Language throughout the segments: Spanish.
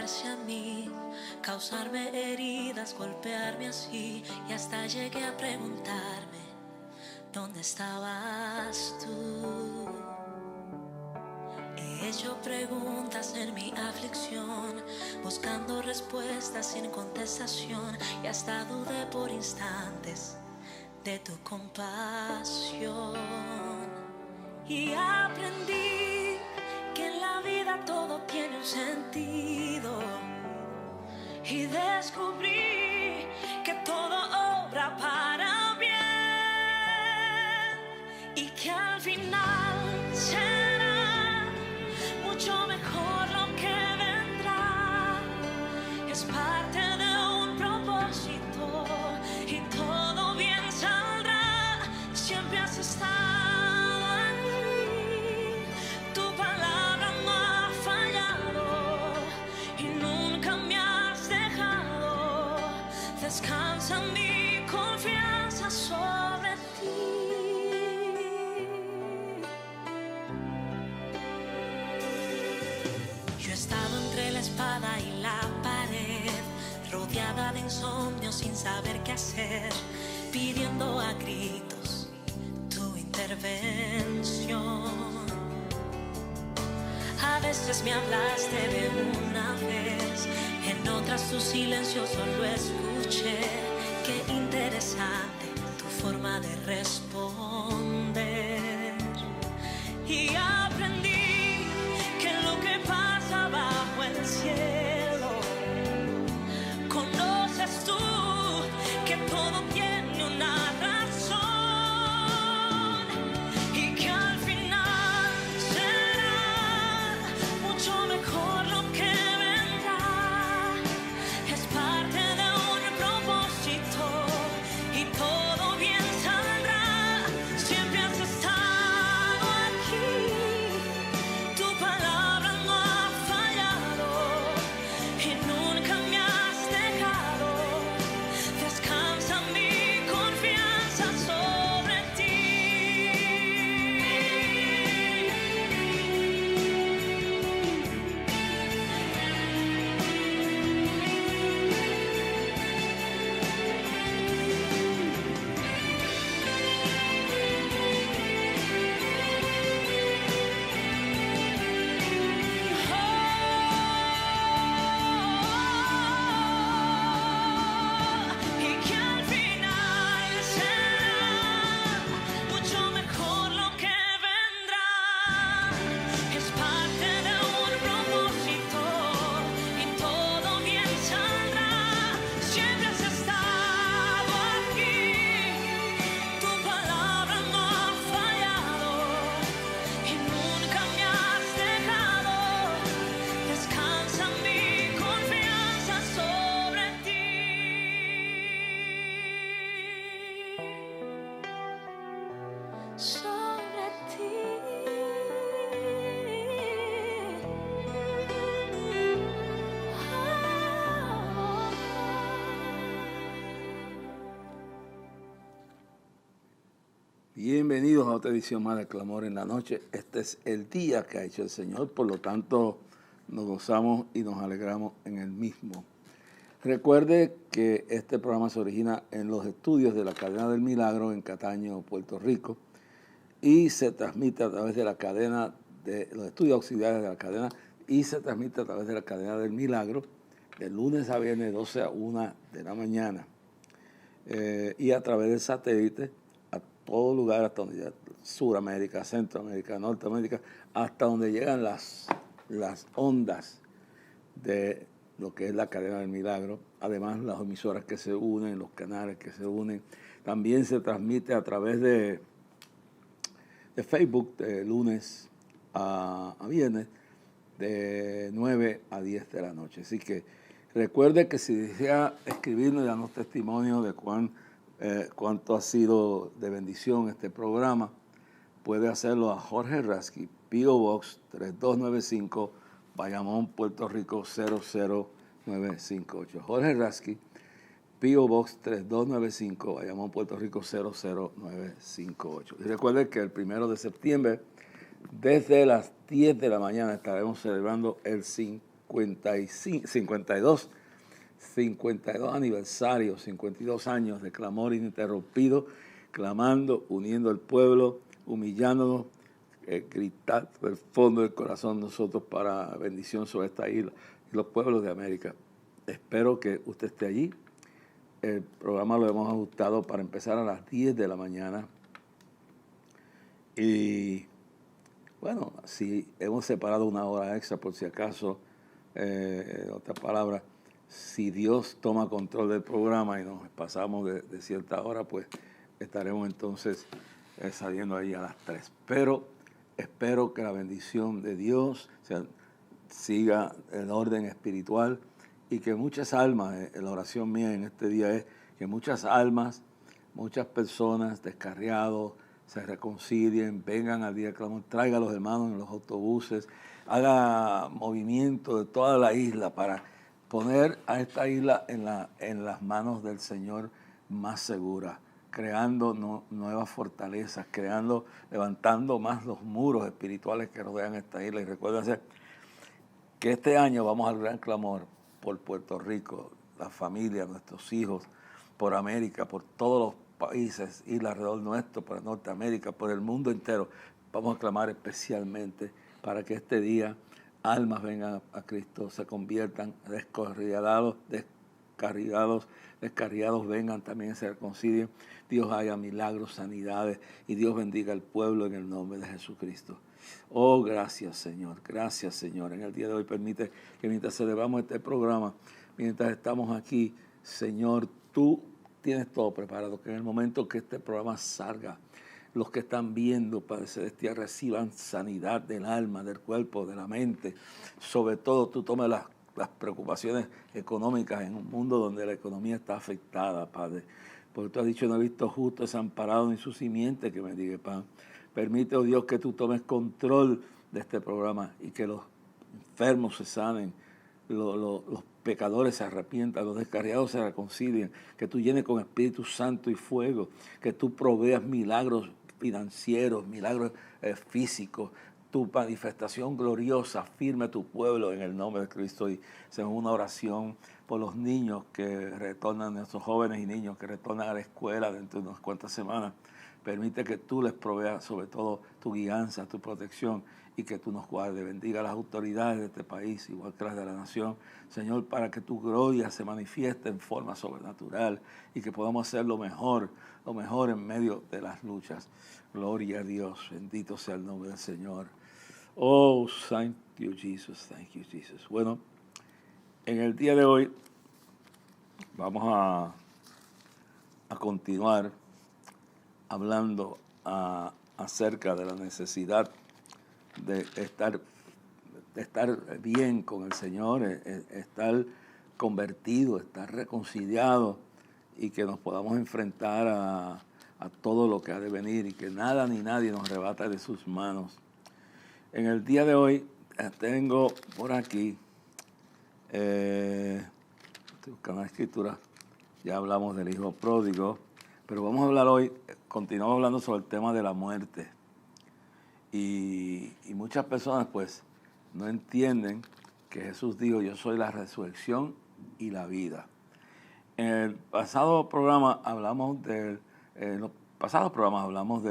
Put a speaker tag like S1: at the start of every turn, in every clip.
S1: hacia mí, causarme heridas, golpearme así, y hasta llegué a preguntarme, ¿dónde estabas tú? He hecho preguntas en mi aflicción, buscando respuestas sin contestación, y hasta dudé por instantes de tu compasión. Y aprendí que en la vida todo tiene un sentido, y descubrí que todo obra para bien, y que al final será mucho mejor lo que vendrá. Es parte de un propósito y todo bien saldrá. Siempre has estado aquí, tu palabra no ha fallado y nunca me has dejado. Descansa mi confianza sobre ti. Yo he estado entre la espada y la pared, rodeada de insomnio sin saber qué hacer, pidiendo a gritos tu intervención. A veces me hablaste de una vez, en otras tu silencio solo escuché. Qué interesante tu forma de responder. Y aprendí que lo que pasa bajo el cielo, conoces tú, que todo tiene una razón, y que al final será mucho mejor lo que vendrá. Es parte de un propósito y todo bien saldrá. Siempre has estado aquí, tu palabra no ha fallado y nunca me has dejado. Descansa mi confianza sobre ti. Y que al final será mucho mejor lo que vendrá. Es parte de un propósito y todo bien saldrá. Siempre has estado aquí, tu palabra no ha fallado y nunca me has dejado. Descansa mi confianza sobre ti. Sobre ti.
S2: Bienvenidos a otra edición más de Clamor en la Noche. Este es el día que ha hecho el Señor, por lo tanto nos gozamos y nos alegramos en el mismo. Recuerde que este programa se origina en los estudios de la Cadena del Milagro en Cataño, Puerto Rico, y se transmite a través de la cadena de los estudios auxiliares de la cadena, y se transmite a través de la Cadena del Milagro de lunes a viernes 12 a 1 de la mañana, y a través del satélite a todo lugar, hasta donde llega Suramérica, Centroamérica, Norteamérica, hasta donde llegan las ondas de lo que es la Cadena del Milagro. Además, las emisoras que se unen, los canales que se unen. También se transmite a través de Facebook de lunes a viernes de 9 a 10 de la noche. Así que recuerde que si desea escribirnos y darnos testimonio de cuánto ha sido de bendición este programa, puede hacerlo a Jorge Rasky, P.O. Box 3295, Bayamón, Puerto Rico 00958. Jorge Rasky, P.O. Box 3295, Bayamón, Puerto Rico 00958. Y recuerde que el 1 de septiembre, desde las 10 de la mañana, estaremos celebrando el 52 aniversarios, 52 años de clamor ininterrumpido, clamando, uniendo al pueblo, humillándonos, gritar del fondo del corazón nosotros para bendición sobre esta isla y los pueblos de América. Espero que usted esté allí. El programa lo hemos ajustado para empezar a las 10 de la mañana. Y bueno, si hemos separado una hora extra por si acaso, otra palabra, si Dios toma control del programa y nos pasamos de cierta hora, pues estaremos entonces saliendo ahí a las 3. Pero espero que la bendición de Dios siga el orden espiritual y que muchas almas, la oración mía en este día es que muchas almas, muchas personas descarriados se reconcilien, vengan al día del clamor, traigan a los hermanos en los autobuses, haga movimiento de toda la isla para poner a esta isla en las manos del Señor más segura, creando nuevas fortalezas, levantando más los muros espirituales que rodean esta isla. Y recuérdense que este año vamos al gran clamor por Puerto Rico, la familia, nuestros hijos, por América, por todos los países, islas alrededor nuestro, por Norteamérica, por el mundo entero. Vamos a clamar especialmente para que este día almas vengan a Cristo, se conviertan, descarriados vengan también, se reconcilien. Dios haga milagros, sanidades y Dios bendiga al pueblo en el nombre de Jesucristo. Oh, gracias Señor, gracias Señor. En el día de hoy permite que mientras celebramos este programa, mientras estamos aquí, Señor, tú tienes todo preparado, que en el momento que este programa salga, los que están viendo, Padre Celestial, reciban sanidad del alma, del cuerpo, de la mente. Sobre todo, tú tomes las preocupaciones económicas en un mundo donde la economía está afectada, Padre. Porque tú has dicho, no he visto justo desamparado ni su simiente que mendigue pan. Permite, oh Dios, que tú tomes control de este programa y que los enfermos se sanen, los pecadores se arrepientan, los descarriados se reconcilien, que tú llenes con Espíritu Santo y fuego, que tú proveas milagros financieros, milagros físicos, tu manifestación gloriosa, firme a tu pueblo en el nombre de Cristo. Y hacemos una oración por los niños que retornan, nuestros jóvenes y niños que retornan a la escuela dentro de unas cuantas semanas. Permite que tú les proveas sobre todo tu guianza, tu protección y que tú nos guardes. Bendiga a las autoridades de este país, igual que las de la nación, Señor, para que tu gloria se manifieste en forma sobrenatural y que podamos hacer lo mejor en medio de las luchas. Gloria a Dios, bendito sea el nombre del Señor. Oh, thank you, Jesus, thank you, Jesus. Bueno, en el día de hoy vamos a continuar hablando acerca de la necesidad de estar bien con el Señor, estar convertido, estar reconciliado y que nos podamos enfrentar a todo lo que ha de venir y que nada ni nadie nos arrebata de sus manos. En el día de hoy tengo por aquí, estoy buscando la escritura, ya hablamos del hijo pródigo, pero vamos a hablar hoy, continuamos hablando sobre el tema de la muerte. Y muchas personas pues no entienden que Jesús dijo, yo soy la resurrección y la vida. En el pasado programa hablamos de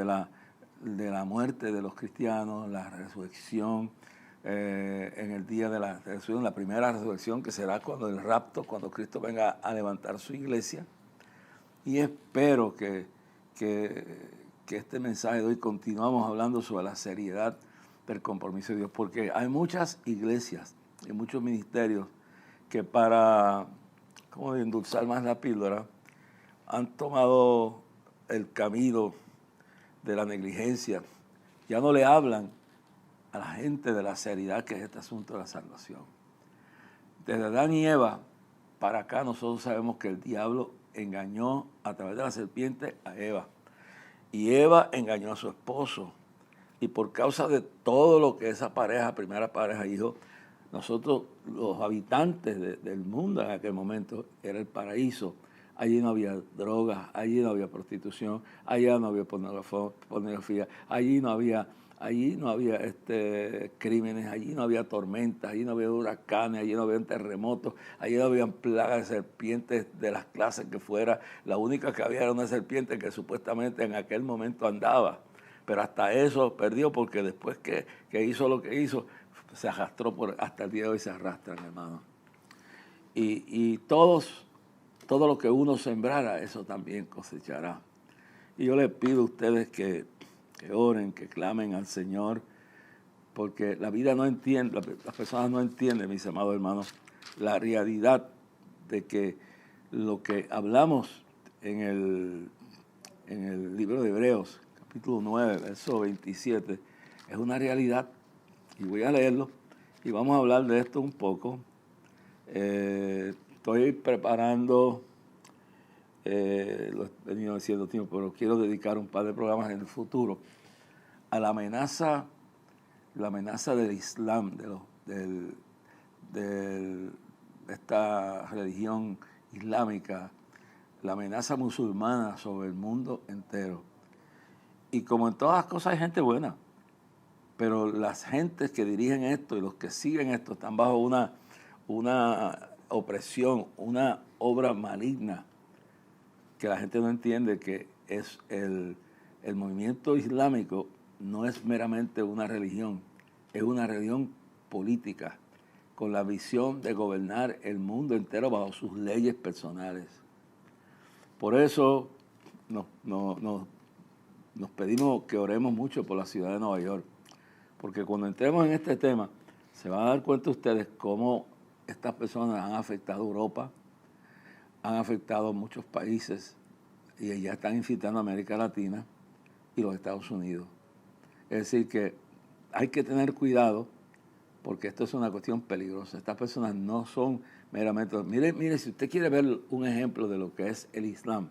S2: la muerte de los cristianos, la resurrección, en el día de la resurrección, la primera resurrección que será cuando el rapto, cuando Cristo venga a levantar su iglesia. Y espero que este mensaje de hoy continuamos hablando sobre la seriedad del compromiso de Dios, porque hay muchas iglesias y muchos ministerios que para endulzar más la píldora han tomado el camino de la negligencia. Ya no le hablan a la gente de la seriedad que es este asunto de la salvación. Desde Adán y Eva para acá nosotros sabemos que el diablo engañó a través de la serpiente a Eva. Y Eva engañó a su esposo. Y por causa de todo lo que esa primera pareja hizo, nosotros, los habitantes del mundo en aquel momento, era el paraíso. Allí no había drogas, allí no había prostitución, allá no había pornografía, allí no había allí no había crímenes, allí no había tormentas, allí no había huracanes, allí no había terremotos, allí no había plagas de serpientes de las clases que fuera. La única que había era una serpiente que supuestamente en aquel momento andaba. Pero hasta eso perdió, porque después que hizo lo que hizo, se arrastró hasta el día de hoy se arrastran, hermano. Y todo lo que uno sembrara, eso también cosechará. Y yo les pido a ustedes que oren, que clamen al Señor, porque la vida no entiende, las personas no entienden, mis amados hermanos, la realidad de que lo que hablamos en el libro de Hebreos, capítulo 9, verso 27, es una realidad. Y voy a leerlo y vamos a hablar de esto un poco. Estoy preparando, lo he venido diciendo tiempo, pero quiero dedicar un par de programas en el futuro a la amenaza del Islam, de esta religión islámica, la amenaza musulmana sobre el mundo entero. Y como en todas las cosas hay gente buena, pero las gentes que dirigen esto y los que siguen esto están bajo una opresión, una obra maligna que la gente no entiende, que es el movimiento islámico. No es meramente una religión, es una religión política con la visión de gobernar el mundo entero bajo sus leyes personales. Por eso nos pedimos que oremos mucho por la ciudad de Nueva York, porque cuando entremos en este tema se van a dar cuenta ustedes cómo estas personas han afectado a Europa, han afectado a muchos países y ya están incitando a América Latina y los Estados Unidos. Es decir, que hay que tener cuidado, porque esto es una cuestión peligrosa. Estas personas no son meramente... Mire, si usted quiere ver un ejemplo de lo que es el Islam,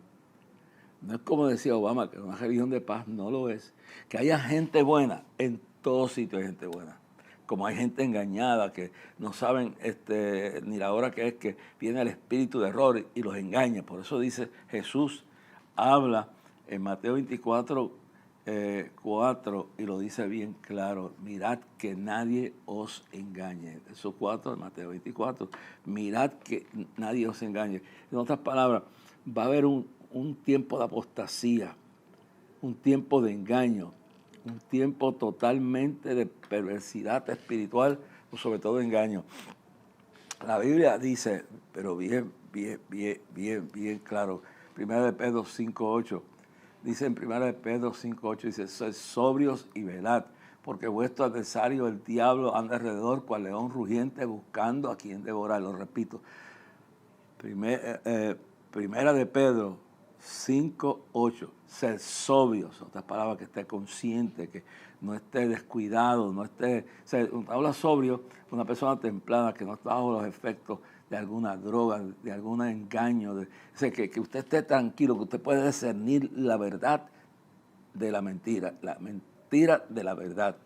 S2: no es como decía Obama, que una religión de paz, no lo es. Que haya gente buena, en todos sitios hay gente buena. Como hay gente engañada que no saben ni la hora que es, que viene el espíritu de error y los engaña. Por eso dice Jesús, habla en Mateo 24, 4, y lo dice bien claro: mirad que nadie os engañe. Eso 4 de Mateo 24. Mirad que nadie os engañe. En otras palabras, va a haber un tiempo de apostasía, un tiempo de engaño, un tiempo totalmente de perversidad espiritual, o sobre todo engaño. La Biblia dice, pero bien claro, 1 de Pedro 5:8, dice en 1 de Pedro 5:8, dice: sed sobrios y velad, porque vuestro adversario el diablo anda alrededor cual león rugiente buscando a quien devorar. Lo repito, Primera de Pedro 5:8, ser sobrios, otras palabras, que esté consciente, que no esté descuidado, no esté... O sea, habla sobrio, una persona templada que no está bajo los efectos de alguna droga, de algún engaño, o sea, que usted esté tranquilo, que usted puede discernir la verdad de la mentira de la verdad.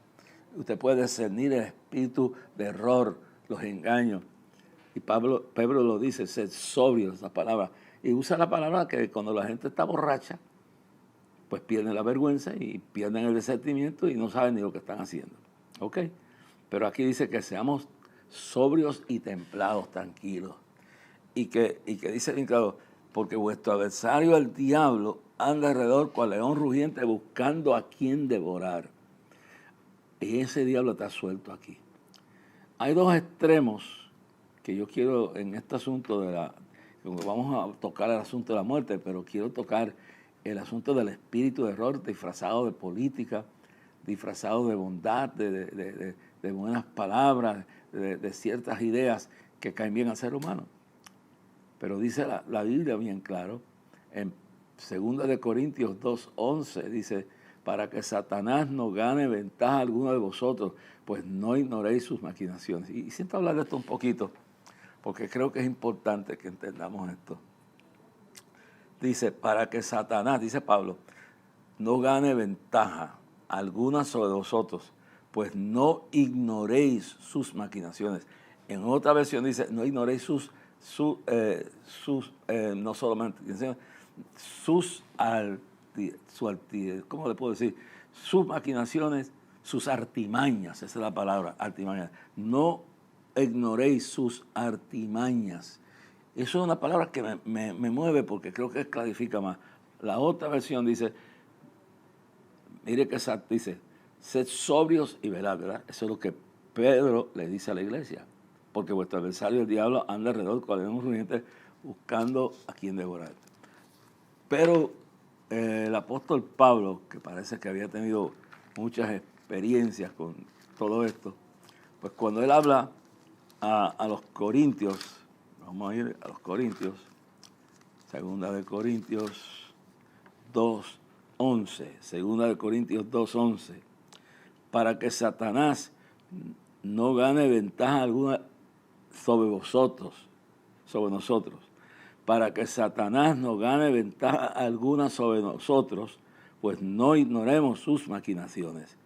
S2: Usted puede discernir el espíritu de error, los engaños. Y Pedro lo dice, ser sobrio, esa palabra. Y usa la palabra que cuando la gente está borracha, pues pierden la vergüenza y pierden el discernimiento y no saben ni lo que están haciendo. ¿Ok? Pero aquí dice que seamos sobrios y templados, tranquilos. Y que dice bien claro, porque vuestro adversario, el diablo, anda alrededor cual león rugiente buscando a quien devorar. Y ese diablo está suelto aquí. Hay dos extremos que yo quiero en este asunto vamos a tocar el asunto de la muerte, pero quiero tocar el asunto del espíritu de error disfrazado de política, disfrazado de bondad, de buenas palabras, de ciertas ideas que caen bien al ser humano. Pero dice la Biblia bien claro, en 2 de Corintios 2:11, dice: para que Satanás no gane ventaja alguna de vosotros, pues no ignoréis sus maquinaciones. Y siento hablar de esto un poquito, porque creo que es importante que entendamos esto. Dice, para que Satanás, dice Pablo, no gane ventaja alguna sobre vosotros, pues no ignoréis sus maquinaciones. En otra versión dice, no ignoréis no solamente, ¿cómo le puedo decir? Sus maquinaciones, sus artimañas, esa es la palabra, artimañas. No ignoréis sus artimañas. Eso es una palabra que me mueve porque creo que clarifica más. La otra versión dice, mire que dice, sed sobrios y velad, ¿verdad? Eso es lo que Pedro le dice a la iglesia. Porque vuestro adversario, el diablo, anda alrededor con un rugiente buscando a quien devorar. Pero el apóstol Pablo, que parece que había tenido muchas experiencias con todo esto, pues cuando él habla a los corintios, vamos a ir a los corintios, segunda de Corintios 2:11, segunda de Corintios 2:11, para que Satanás no gane ventaja alguna sobre nosotros, para que Satanás no gane ventaja alguna sobre nosotros, pues no ignoremos sus maquinaciones.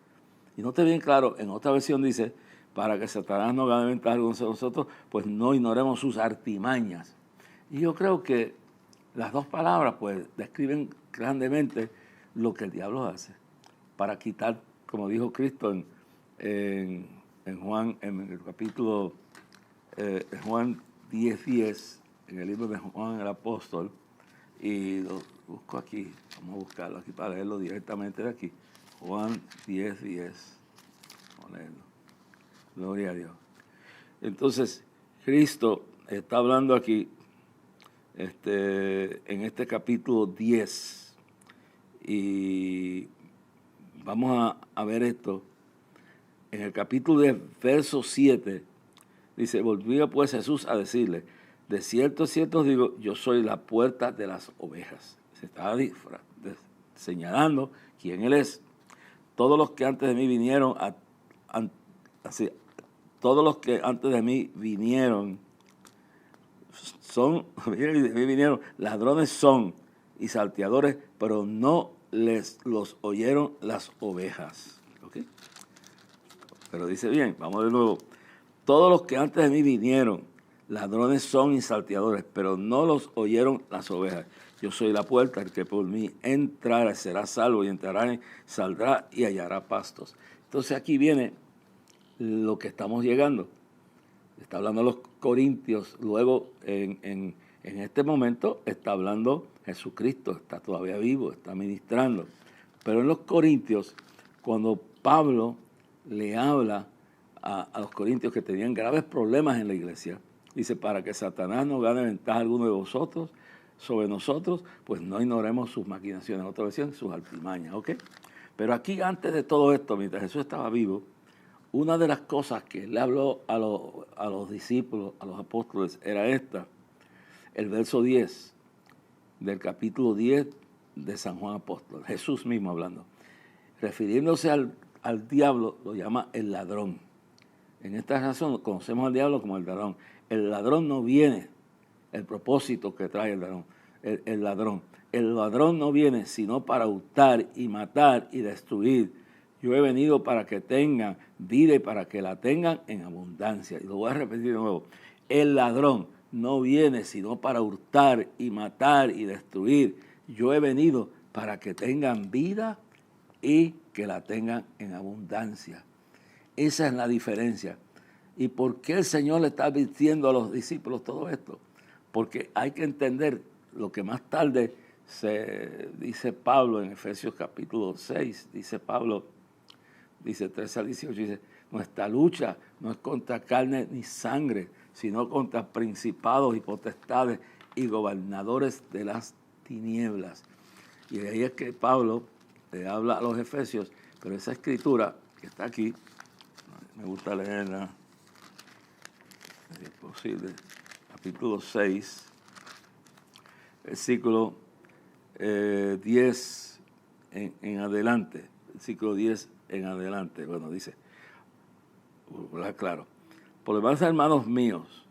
S2: Y note bien claro, en otra versión dice, para que Satanás no gane ventaja alguna sobre nosotros, pues no ignoremos sus artimañas. Y yo creo que las dos palabras pues describen grandemente lo que el diablo hace para quitar, como dijo Cristo en Juan, en el capítulo Juan 10:10, en el libro de Juan el Apóstol, y lo busco aquí, vamos a buscarlo aquí para leerlo directamente de aquí. Juan 10:10, vamos a leerlo. Gloria a Dios. Entonces, Cristo está hablando aquí en este capítulo 10, y vamos a ver esto. En el capítulo 10, verso 7, dice, volvió pues Jesús a decirle, de cierto os digo, yo soy la puerta de las ovejas. Se está señalando quién Él es. Todos los que antes de mí vinieron, todos los que antes de mí vinieron, vinieron ladrones son y salteadores, pero no los oyeron las ovejas. ¿Okay? Pero dice bien, vamos de nuevo. Todos los que antes de mí vinieron, ladrones son y salteadores, pero no los oyeron las ovejas. Yo soy la puerta, el que por mí entrara será salvo, y entrará, saldrá y hallará pastos. Entonces aquí viene lo que estamos llegando. Está hablando los corintios, luego en este momento está hablando Jesucristo, está todavía vivo, está ministrando. Pero en los corintios, cuando Pablo le habla a los corintios que tenían graves problemas en la iglesia, dice, para que Satanás no gane ventaja alguno de vosotros sobre nosotros, pues no ignoremos sus maquinaciones, otra versión, sus artimañas, ¿ok? Pero aquí, antes de todo esto, mientras Jesús estaba vivo, una de las cosas que le habló a los discípulos, a los apóstoles, era esta, el verso 10 del capítulo 10 de San Juan Apóstol, Jesús mismo hablando. Refiriéndose al diablo, lo llama el ladrón. En esta razón conocemos al diablo como el ladrón. El ladrón no viene, el propósito que trae el ladrón. El ladrón no viene sino para hurtar y matar y destruir. Yo he venido para que tengan vida y para que la tengan en abundancia. Y lo voy a repetir de nuevo. El ladrón no viene sino para hurtar y matar y destruir. Yo he venido para que tengan vida y que la tengan en abundancia. Esa es la diferencia. ¿Y por qué el Señor le está advirtiendo a los discípulos todo esto? Porque hay que entender lo que más tarde se dice Pablo en Efesios capítulo 6, dice Pablo, dice 13 al 18, dice, nuestra lucha no es contra carne ni sangre, sino contra principados y potestades y gobernadores de las tinieblas. Y de ahí es que Pablo le habla a los efesios, pero esa escritura que está aquí, me gusta leerla, si es posible, capítulo 6, versículo 10 en adelante, versículo 10 en adelante, bueno, dice, claro, por lo demás, hermanos míos,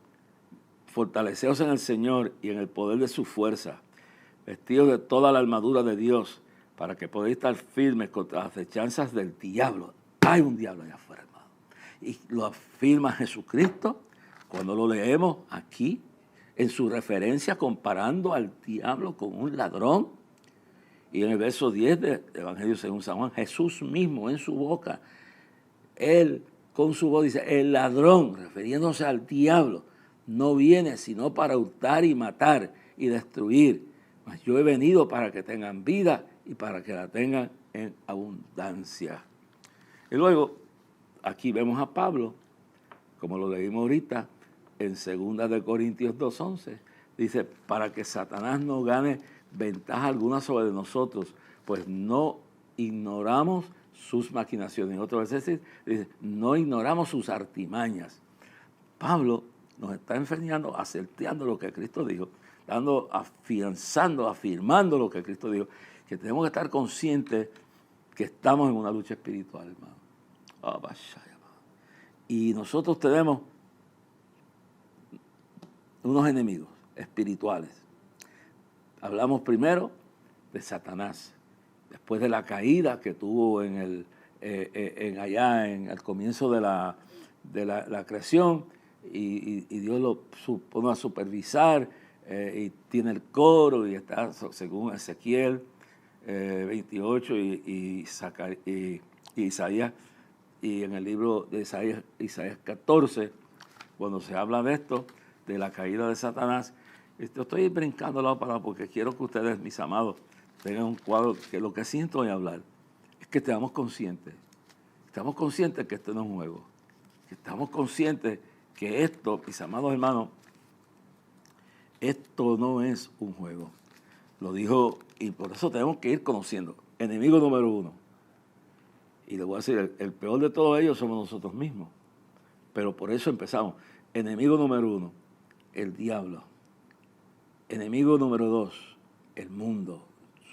S2: fortaleceos en el Señor y en el poder de su fuerza, vestidos de toda la armadura de Dios, para que podáis estar firmes contra las acechanzas del diablo. Hay un diablo allá afuera, hermano. Y lo afirma Jesucristo cuando lo leemos aquí, en su referencia comparando al diablo con un ladrón. Y en el verso 10 del Evangelio según San Juan, Jesús mismo en su boca Él con su voz dice, el ladrón, refiriéndose al diablo, no viene sino para hurtar y matar y destruir. Mas yo he venido para que tengan vida y para que la tengan en abundancia. Y luego, aquí vemos a Pablo, como lo leímos ahorita, en 2 de Corintios 2:11, dice, para que Satanás no gane ventaja alguna sobre nosotros, pues no ignoramos sus maquinaciones. En otro versículo dice, no ignoramos sus artimañas. Pablo nos está enseñando, acerteando lo que Cristo dijo, afirmando lo que Cristo dijo, que tenemos que estar conscientes que estamos en una lucha espiritual, hermano. Y nosotros tenemos unos enemigos espirituales. Hablamos primero de Satanás, después de la caída que tuvo allá en el comienzo de la creación, y Dios lo pone a supervisar, y tiene el coro, y está según Ezequiel 28 y Isaías, y en el libro de Isaías 14, cuando se habla de esto, de la caída de Satanás. Estoy brincando la palabra porque quiero que ustedes, mis amados, tengan un cuadro, que lo que siento en hablar es que estamos conscientes que esto no es un juego, que estamos conscientes que esto, mis amados hermanos, esto no es un juego. Lo dijo, y por eso tenemos que ir conociendo. Enemigo número 1. Y le voy a decir, el peor de todos ellos somos nosotros mismos. Pero por eso empezamos. Enemigo número 1, el diablo. Enemigo número 2, el mundo,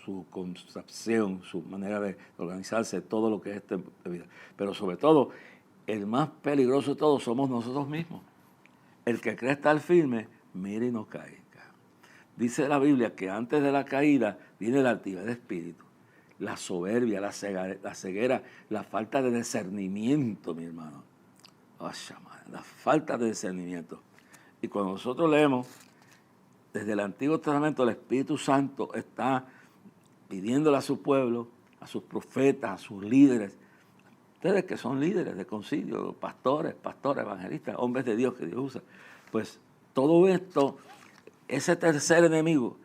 S2: su concepción, su manera de organizarse, todo lo que es esta vida. Pero sobre todo, el más peligroso de todos somos nosotros mismos. El que cree estar firme, mire y no caiga. Dice la Biblia que antes de la caída viene la altivez de espíritu, la soberbia, la ceguera, la falta de discernimiento, mi hermano. La falta de discernimiento. Y cuando nosotros leemos, desde el Antiguo Testamento, el Espíritu Santo está pidiéndole a su pueblo, a sus profetas, a sus líderes, ustedes que son líderes de concilio, pastores, evangelistas, hombres de Dios que Dios usa, pues todo esto, ese tercer enemigo,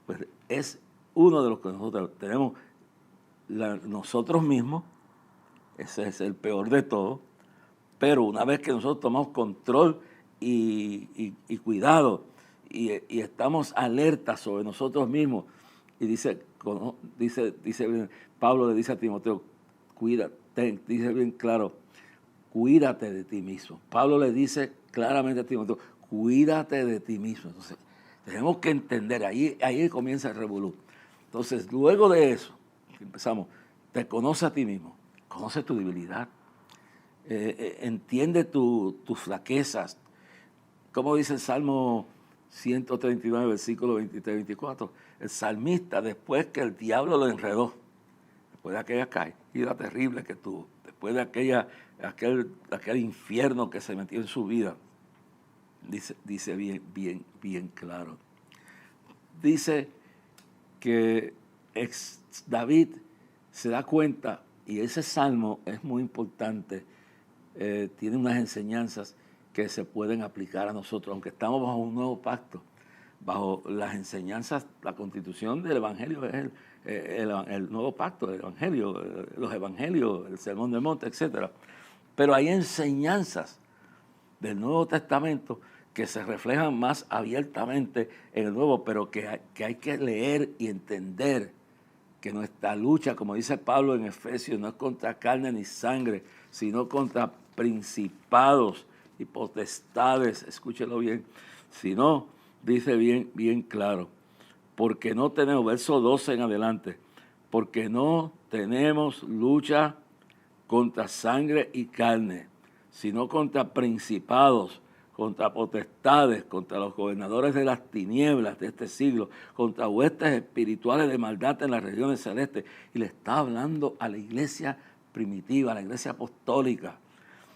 S2: pues es uno de los que nosotros tenemos nosotros mismos. Ese es el peor de todo. Pero una vez que nosotros tomamos control y cuidado y estamos alertas sobre nosotros mismos, y dice Pablo le dice a Timoteo, cuídate, dice bien claro, cuídate de ti mismo. Pablo le dice claramente a Timoteo, cuídate de ti mismo. Entonces, tenemos que entender, ahí comienza el revolú. Entonces, luego de eso, empezamos, te conoce a ti mismo, conoce tu debilidad, entiende tus flaquezas. Como dice el Salmo 139, versículo 23-24, el salmista, después que el diablo lo enredó, después de aquella caída terrible que tuvo, después de aquel infierno que se metió en su vida, dice bien claro. Dice que David se da cuenta, y ese salmo es muy importante, tiene unas enseñanzas que se pueden aplicar a nosotros, aunque estamos bajo un nuevo pacto, bajo las enseñanzas, la constitución del Evangelio es el nuevo pacto, el Evangelio, los Evangelios, el Sermón del Monte, etc. Pero hay enseñanzas del Nuevo Testamento que se reflejan más abiertamente en el Nuevo, pero que hay que leer y entender que nuestra lucha, como dice Pablo en Efesios, no es contra carne ni sangre, sino contra principados y potestades, escúchelo bien, sino, dice bien claro, porque no tenemos, verso 12 en adelante, porque no tenemos lucha contra sangre y carne, sino contra principados, contra potestades, contra los gobernadores de las tinieblas de este siglo, contra huestes espirituales de maldad en las regiones celestes. Y le está hablando a la iglesia primitiva, a la iglesia apostólica.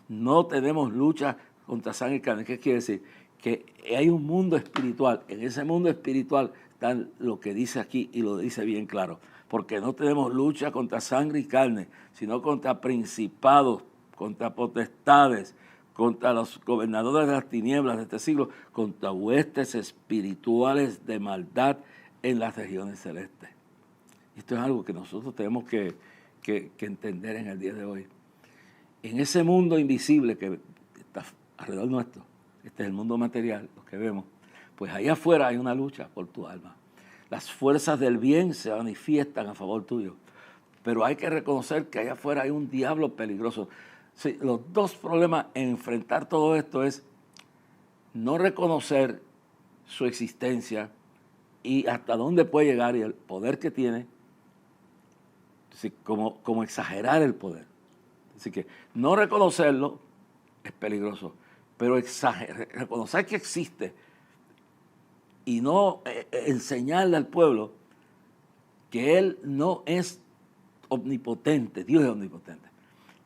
S2: No tenemos lucha contra sangre y carne. ¿Qué quiere decir? Que hay un mundo espiritual. En ese mundo espiritual está lo que dice aquí y lo dice bien claro. Porque no tenemos lucha contra sangre y carne, sino contra principados, contra potestades, contra los gobernadores de las tinieblas de este siglo, contra huestes espirituales de maldad en las regiones celestes. Esto es algo que nosotros tenemos que entender en el día de hoy. En ese mundo invisible que está alrededor nuestro, este es el mundo material, lo que vemos, pues allá afuera hay una lucha por tu alma. Las fuerzas del bien se manifiestan a favor tuyo, pero hay que reconocer que allá afuera hay un diablo peligroso. Sí, los dos problemas en enfrentar todo esto es no reconocer su existencia y hasta dónde puede llegar y el poder que tiene, sí, como exagerar el poder. Así que no reconocerlo es peligroso, pero reconocer que existe y no enseñarle al pueblo que Él no es omnipotente, Dios es omnipotente,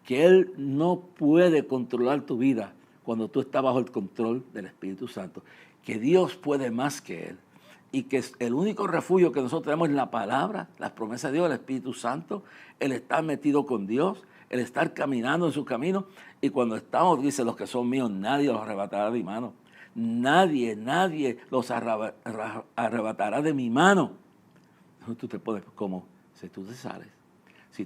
S2: que Él no puede controlar tu vida cuando tú estás bajo el control del Espíritu Santo, que Dios puede más que Él y que el único refugio que nosotros tenemos es la palabra, las promesas de Dios, el Espíritu Santo, el estar metido con Dios, el estar caminando en su camino, y cuando estamos, dice, los que son míos, nadie los arrebatará de mi mano. Nadie los arrebatará de mi mano. Tú te pones como, si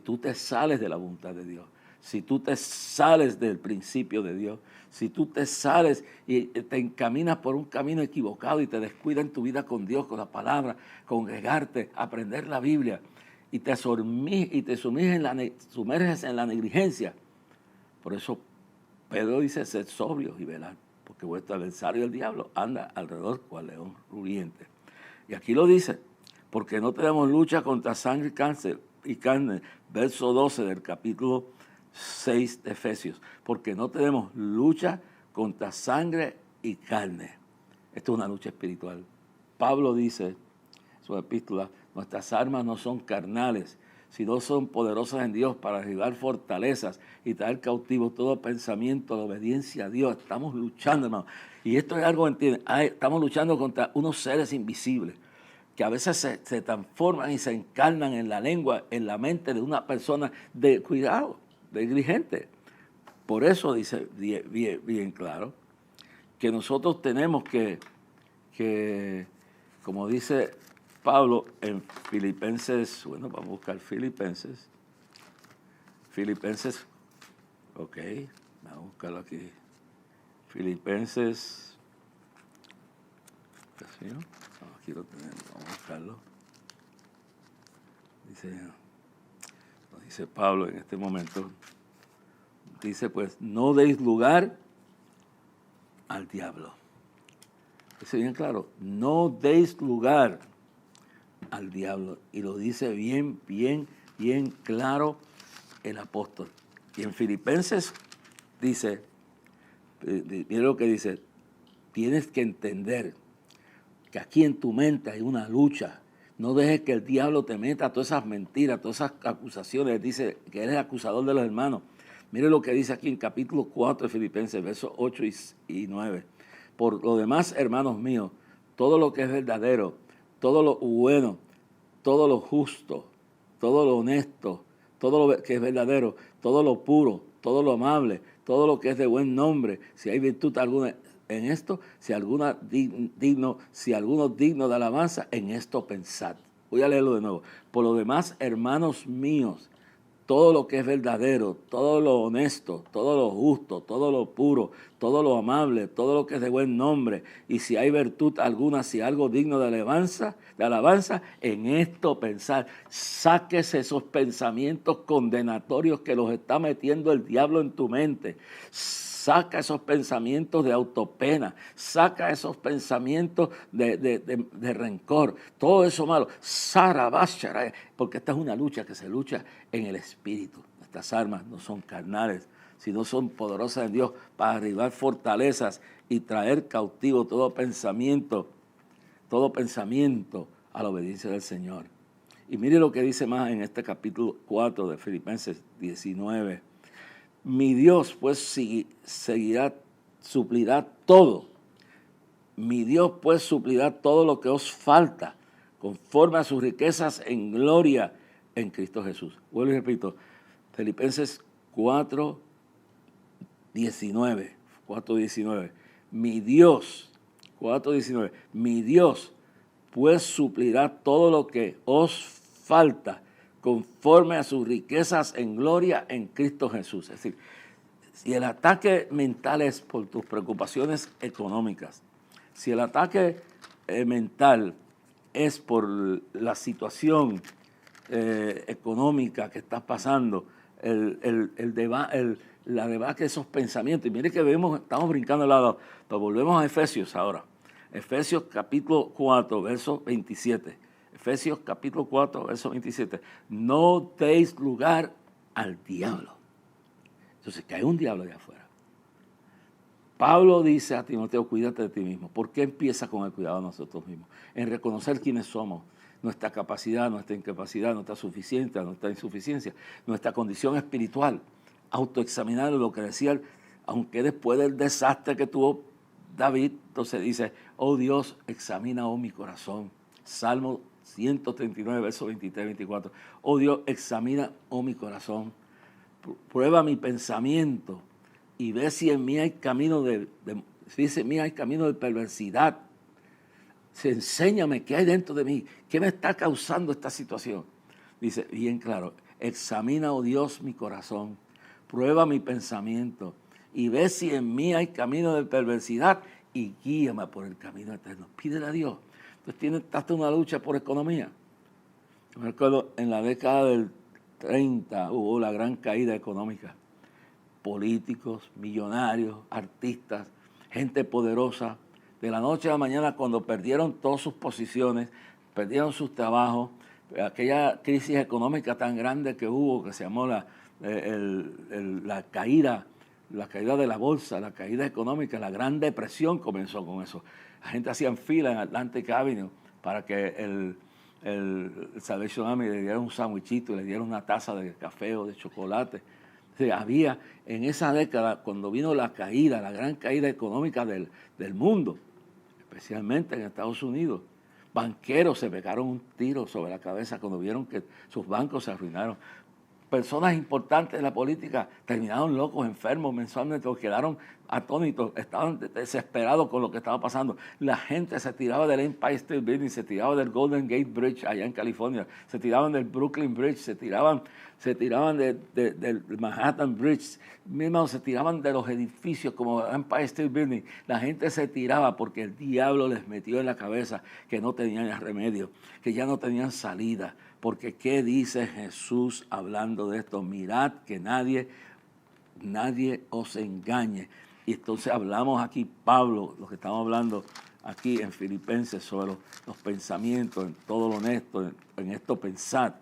S2: tú te sales de la voluntad de Dios, si tú te sales del principio de Dios, si tú te sales y te encaminas por un camino equivocado y te descuidas en tu vida con Dios, con la palabra, congregarte, aprender la Biblia, y te sumerges en la negligencia. Por eso Pedro dice, sed sobrios y velad, porque vuestro adversario el diablo anda alrededor cual león rugiente. Y aquí lo dice, porque no tenemos lucha contra sangre y carne, verso 12 del capítulo 6 de Efesios, porque no tenemos lucha contra sangre y carne. Esto es una lucha espiritual. Pablo dice en su epístola, nuestras armas no son carnales, sino son poderosas en Dios para derribar fortalezas y traer cautivo todo pensamiento de obediencia a Dios. Estamos luchando, hermano. Y esto es algo, ¿entiendes? Estamos luchando contra unos seres invisibles que a veces se transforman y se encarnan en la lengua, en la mente de una persona de cuidado, negligente. Por eso dice bien claro que nosotros tenemos que, como dice Pablo en Filipenses, bueno, vamos a buscar Filipenses, ok, vamos a buscarlo aquí, Filipenses, ¿sí, no? Aquí lo tenemos, vamos a buscarlo. Dice Pablo en este momento, dice pues, no deis lugar al diablo. Dice bien claro, no deis lugar al diablo. Y lo dice bien claro el apóstol. Y en Filipenses dice, mira lo que dice, tienes que entender que aquí en tu mente hay una lucha. No dejes que el diablo te meta todas esas mentiras, todas esas acusaciones. Dice que eres acusador de los hermanos. Mire lo que dice aquí en capítulo 4 de Filipenses, versos 8 y 9. Por lo demás, hermanos míos, todo lo que es verdadero, todo lo bueno, todo lo justo, todo lo honesto, todo lo que es verdadero, todo lo puro, todo lo amable, todo lo que es de buen nombre, si hay virtud alguna en esto, si alguno digno de alabanza, en esto pensad. Voy a leerlo de nuevo. Por lo demás, hermanos míos, todo lo que es verdadero, todo lo honesto, todo lo justo, todo lo puro, todo lo amable, todo lo que es de buen nombre, y si hay virtud alguna, si algo digno de alabanza, en esto pensar. Sáquese esos pensamientos condenatorios que los está metiendo el diablo en tu mente. Saca esos pensamientos de autopena, saca esos pensamientos de rencor, todo eso malo, porque esta es una lucha que se lucha en el espíritu. Nuestras armas no son carnales, sino son poderosas en Dios para derribar fortalezas y traer cautivo todo pensamiento a la obediencia del Señor. Y mire lo que dice más en este capítulo 4 de Filipenses 19. Mi Dios pues suplirá todo. Mi Dios pues suplirá todo lo que os falta, conforme a sus riquezas en gloria en Cristo Jesús. Vuelvo y repito, Filipenses 4, 19, 4:19. Mi Dios, 4:19, mi Dios pues suplirá todo lo que os falta conforme a sus riquezas en gloria en Cristo Jesús. Es decir, si el ataque mental es por tus preocupaciones económicas, si el ataque mental es por la situación económica que estás pasando, la debacle de esos pensamientos, y mire que estamos brincando al lado, pero volvemos a Efesios ahora. Efesios capítulo 4, verso 27. Efesios capítulo 4, verso 27. No deis lugar al diablo. Entonces, que hay un diablo allá afuera. Pablo dice a Timoteo, cuídate de ti mismo. ¿Por qué empieza con el cuidado de nosotros mismos? En reconocer quiénes somos, nuestra capacidad, nuestra incapacidad, nuestra suficiencia, nuestra insuficiencia, nuestra condición espiritual. Autoexaminar lo que decía, aunque después del desastre que tuvo David, entonces dice, oh Dios, examina mi corazón. Salmo 139, versos 23 y 24. Oh Dios, examina mi corazón. Prueba mi pensamiento y ve si en mí hay camino de perversidad. Enséñame qué hay dentro de mí, qué me está causando esta situación. Dice bien claro, examina, oh Dios, mi corazón, prueba mi pensamiento y ve si en mí hay camino de perversidad y guíame por el camino eterno. Pídele a Dios. Entonces estás en una lucha por economía. Me recuerdo en la década del 30 hubo la gran caída económica. Políticos, millonarios, artistas, gente poderosa, de la noche a la mañana, cuando perdieron todas sus posiciones, perdieron sus trabajos, aquella crisis económica tan grande que hubo, que se llamó la caída de la bolsa, la caída económica, la Gran Depresión comenzó con eso. La gente hacía fila en Atlantic Avenue para que el Salvation Army le diera un sandwichito y le diera una taza de café o de chocolate. O sea, había en esa década, cuando vino la gran caída económica del mundo, especialmente en Estados Unidos, banqueros se pegaron un tiro sobre la cabeza cuando vieron que sus bancos se arruinaron. Personas importantes de la política terminaron locos, enfermos mensualmente, quedaron atónitos, estaban desesperados con lo que estaba pasando. La gente se tiraba del Empire State Building, se tiraba del Golden Gate Bridge allá en California, se tiraban del Brooklyn Bridge, se tiraban del Manhattan Bridge, mismo se tiraban de los edificios como Empire State Building. La gente se tiraba porque el diablo les metió en la cabeza que no tenían remedio, que ya no tenían salida. Porque ¿qué dice Jesús hablando de esto? Mirad que nadie os engañe. Y entonces hablamos aquí, Pablo, lo que estamos hablando aquí en Filipenses sobre los pensamientos, en todo lo honesto, en esto pensad.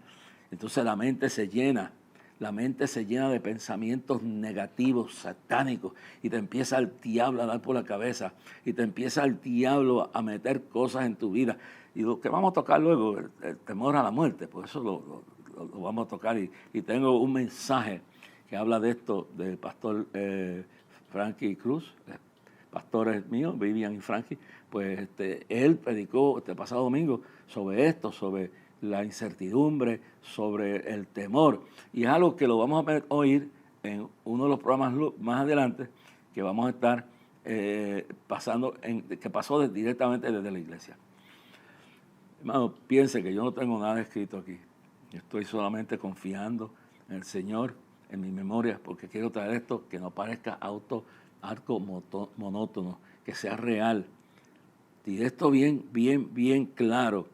S2: Entonces la mente se llena de pensamientos negativos, satánicos, y te empieza el diablo a dar por la cabeza, y te empieza el diablo a meter cosas en tu vida. Y lo que vamos a tocar luego, el temor a la muerte, pues eso lo vamos a tocar. Y tengo un mensaje que habla de esto del pastor Frankie Cruz, pastores míos, Vivian y Frankie. Pues él predicó este pasado domingo sobre esto, sobre la incertidumbre, sobre el temor. Y es algo que lo vamos a oír en uno de los programas más adelante, que vamos a estar pasando, que pasó directamente desde la iglesia. Hermano, piense que yo no tengo nada escrito aquí. Estoy solamente confiando en el Señor, en mi memoria, porque quiero traer esto que no parezca algo monótono, que sea real. Y esto bien claro.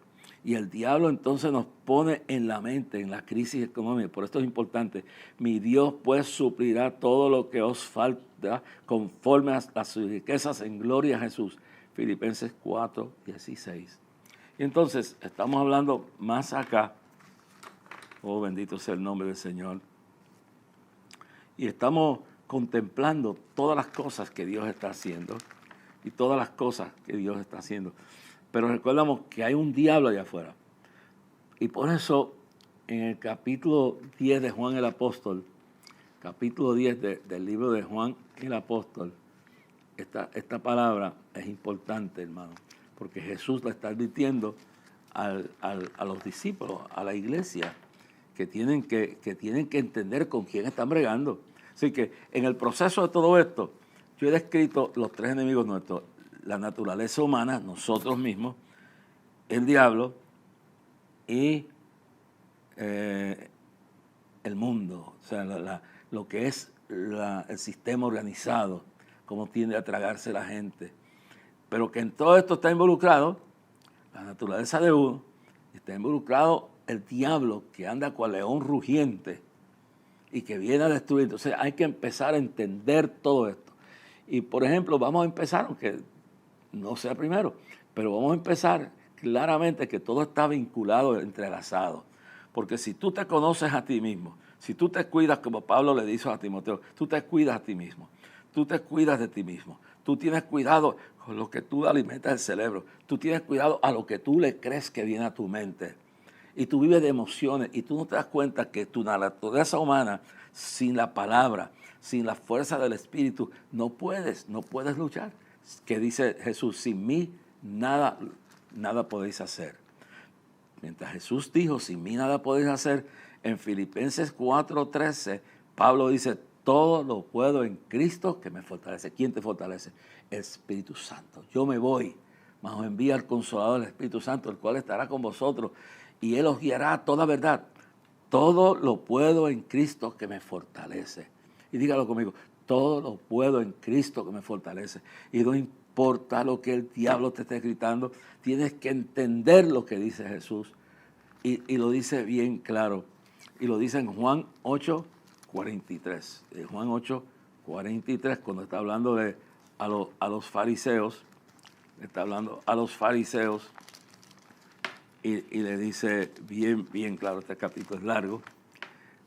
S2: Y el diablo entonces nos pone en la mente, en la crisis económica. Por esto es importante. Mi Dios pues suplirá todo lo que os falta conforme a las riquezas en gloria a Jesús. Filipenses 4:16. Y entonces estamos hablando más acá. Oh, bendito sea el nombre del Señor. Y estamos contemplando todas las cosas que Dios está haciendo. Y todas las cosas que Dios está haciendo. Pero recordamos que hay un diablo allá afuera. Y por eso en el capítulo 10 de Juan el Apóstol, capítulo 10 del libro de Juan el Apóstol, esta palabra es importante, hermano, porque Jesús le está advirtiendo a los discípulos, a la iglesia, que tienen que entender con quién están bregando. Así que en el proceso de todo esto, yo he descrito los tres enemigos nuestros: la naturaleza humana, nosotros mismos, el diablo y el mundo, o sea, lo que es el sistema organizado, cómo tiende a tragarse la gente. Pero que en todo esto está involucrado la naturaleza de uno, está involucrado el diablo que anda cual león rugiente y que viene a destruir. Entonces hay que empezar a entender todo esto. Y por ejemplo, vamos a empezar, aunque no sea primero, pero vamos a empezar claramente que todo está vinculado, entrelazado. Porque si tú te conoces a ti mismo, si tú te cuidas, como Pablo le dijo a Timoteo, tú te cuidas a ti mismo, tú te cuidas de ti mismo, tú tienes cuidado con lo que tú alimentas el cerebro, tú tienes cuidado a lo que tú le crees que viene a tu mente. Y tú vives de emociones y tú no te das cuenta que tu naturaleza humana, sin la palabra, sin la fuerza del Espíritu, no puedes luchar. Que dice Jesús, sin mí nada podéis hacer. Mientras Jesús dijo, sin mí nada podéis hacer, en Filipenses 4:13, Pablo dice, todo lo puedo en Cristo que me fortalece. ¿Quién te fortalece? El Espíritu Santo. Yo me voy, mas os envía el Consolador, el Espíritu Santo, el cual estará con vosotros y Él os guiará a toda verdad. Todo lo puedo en Cristo que me fortalece. Y dígalo conmigo, todo lo puedo en Cristo que me fortalece. Y no importa lo que el diablo te esté gritando, tienes que entender lo que dice Jesús. Y lo dice bien claro. Y lo dice en Juan 8:43. Juan 8:43, cuando está hablando a los fariseos, está hablando a los fariseos y le dice bien claro, este capítulo es largo,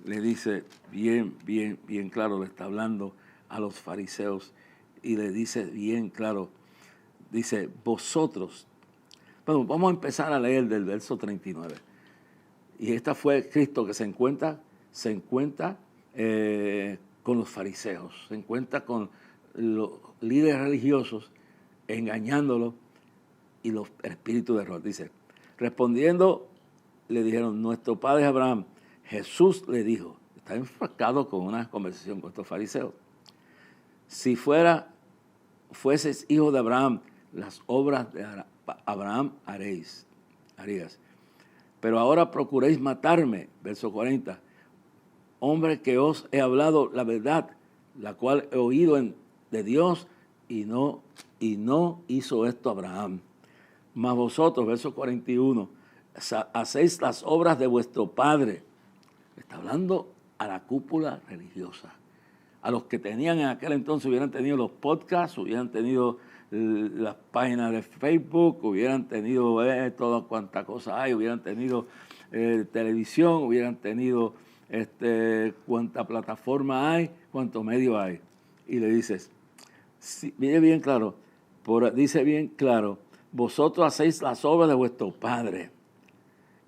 S2: le dice bien claro, le está hablando a los fariseos y le dice bien claro, dice, vosotros, bueno, vamos a empezar a leer del verso 39. Y esta fue Cristo que se encuentra con los fariseos, se encuentra con los líderes religiosos, engañándolos y el espíritu de error. Dice, respondiendo, le dijeron, nuestro padre Abraham. Jesús le dijo, está enfrascado con una conversación con estos fariseos, si fueses hijo de Abraham, las obras de Abraham harías. Pero ahora procuréis matarme, verso 40, hombre que os he hablado la verdad, la cual he oído de Dios, y no hizo esto Abraham. Mas vosotros, verso 41, hacéis las obras de vuestro padre. Está hablando a la cúpula religiosa. A los que tenían en aquel entonces, hubieran tenido los podcasts, hubieran tenido las páginas de Facebook, hubieran tenido toda cuanta cosa hay, hubieran tenido televisión, hubieran tenido cuánta plataforma hay, cuánto medio hay. Y le dices, dice bien claro, vosotros hacéis las obras de vuestro padre.